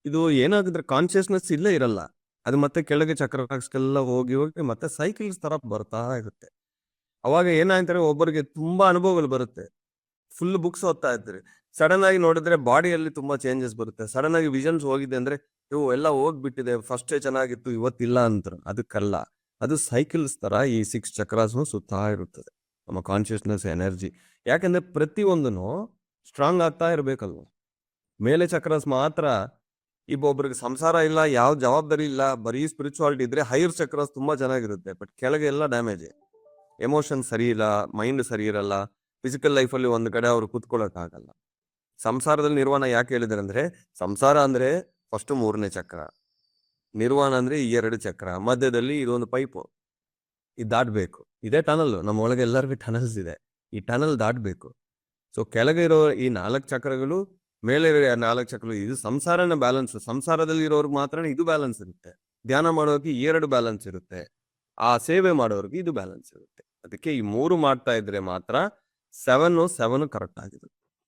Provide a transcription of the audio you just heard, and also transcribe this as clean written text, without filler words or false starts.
ಇದು ಏನಾಗಿದ್ರೆ ಕಾನ್ಶಿಯಸ್ನೆಸ್ ಇಲ್ಲೇ ಇರಲ್ಲ. ಅದು ಮತ್ತೆ ಕೆಳಗೆ ಚಕ್ರಕ್ಸ್ಗೆಲ್ಲ ಹೋಗಿ ಹೋಗಿ ಮತ್ತೆ ಸೈಕಲ್ಸ್ ತರ ಬರ್ತಾ ಇರುತ್ತೆ. ಅವಾಗ ಏನಾಯ್ತಾರೆ, ಒಬ್ಬರಿಗೆ ತುಂಬಾ ಅನುಭವಗಳು ಬರುತ್ತೆ. ಫುಲ್ ಬುಕ್ಸ್ ಓದ್ತಾ ಇರ್ತೀರಿ, ಸಡನ್ ಆಗಿ ನೋಡಿದ್ರೆ ಬಾಡಿಯಲ್ಲಿ ತುಂಬಾ ಚೇಂಜಸ್ ಬರುತ್ತೆ. ಸಡನ್ ಆಗಿ ವಿಷನ್ಸ್ ಹೋಗಿದೆ ಅಂದ್ರೆ ಇವು ಎಲ್ಲ ಹೋಗ್ಬಿಟ್ಟಿದೆ, ಫಸ್ಟೇ ಚೆನ್ನಾಗಿತ್ತು ಇವತ್ತಿಲ್ಲ ಅಂತಾರೆ. ಅದಕ್ಕಲ್ಲ, ಅದು ಸೈಕಲ್ಸ್ ತರ ಈ 6 ಚಕ್ರಾಸ್ ಸುತ್ತಾ ಇರುತ್ತದೆ ನಮ್ಮ ಕಾನ್ಶಿಯಸ್ನೆಸ್ ಎನರ್ಜಿ. ಯಾಕಂದ್ರೆ ಪ್ರತಿಯೊಂದನು ಸ್ಟ್ರಾಂಗ್ ಆಗ್ತಾ ಇರ್ಬೇಕಲ್ವ. ಮೇಲೆ ಚಕ್ರಾಸ್ ಮಾತ್ರ, ಈಗ ಒಬ್ರಿಗೆ ಸಂಸಾರ ಇಲ್ಲ, ಯಾವ ಜವಾಬ್ದಾರಿ ಇಲ್ಲ, ಬರೀ ಸ್ಪಿರಿಚುವಾಲಿಟಿ ಇದ್ರೆ ಹೈಯರ್ ಚಕ್ರಾಸ್ ತುಂಬಾ ಚೆನ್ನಾಗಿರುತ್ತೆ. ಬಟ್ ಕೆಳಗೆ ಎಲ್ಲ ಡ್ಯಾಮೇಜ್, ಎಮೋಷನ್ ಸರಿ ಇಲ್ಲ, ಮೈಂಡ್ ಸರಿ ಇರಲ್ಲ, ಫಿಸಿಕಲ್ ಲೈಫಲ್ಲಿ ಒಂದ್ ಕಡೆ ಅವ್ರು ಕೂತ್ಕೊಳ್ಳಕ್ ಆಗಲ್ಲ. ಸಂಸಾರದಲ್ಲಿ ನಿರ್ವಾಣ ಯಾಕೆ ಹೇಳಿದ್ರೆ ಅಂದ್ರೆ, ಸಂಸಾರ ಅಂದ್ರೆ ಫಸ್ಟ್ 3ನೇ ಚಕ್ರ, ನಿರ್ವಾಣ ಅಂದ್ರೆ ಈ 2 ಚಕ್ರ, ಮಧ್ಯದಲ್ಲಿ ಇದೊಂದು ಪೈಪು, ಇದು ದಾಟ್ಬೇಕು. ಇದೇ ಟನಲ್, ನಮ್ಮ ಒಳಗೆ ಎಲ್ಲರಿಗೂ ಟನಲ್ಸ್ ಇದೆ, ಈ ಟನಲ್ ದಾಟ್ಬೇಕು. ಸೊ ಕೆಳಗೆ ಇರೋ ಈ 4 ಚಕ್ರಗಳು, ಮೇಲೆ ಇರೋ 4 ಚಕ್ರಗಳು, ಇದು ಸಂಸಾರನ ಬ್ಯಾಲೆನ್ಸ್. ಸಂಸಾರದಲ್ಲಿ ಇರೋರ್ಗೆ ಮಾತ್ರ ಇದು ಬ್ಯಾಲೆನ್ಸ್ ಇರುತ್ತೆ. ಧ್ಯಾನ ಮಾಡೋಕೆ 2 ಬ್ಯಾಲೆನ್ಸ್ ಇರುತ್ತೆ, ಆ ಸೇವೆ ಮಾಡೋರ್ಗೆ ಇದು ಬ್ಯಾಲೆನ್ಸ್ ಇರುತ್ತೆ. ಅದಕ್ಕೆ ಈ 3 ಮಾಡ್ತಾ ಇದ್ರೆ ಮಾತ್ರ 7 ಕರೆಕ್ಟ್ ಆಗಿದೆ.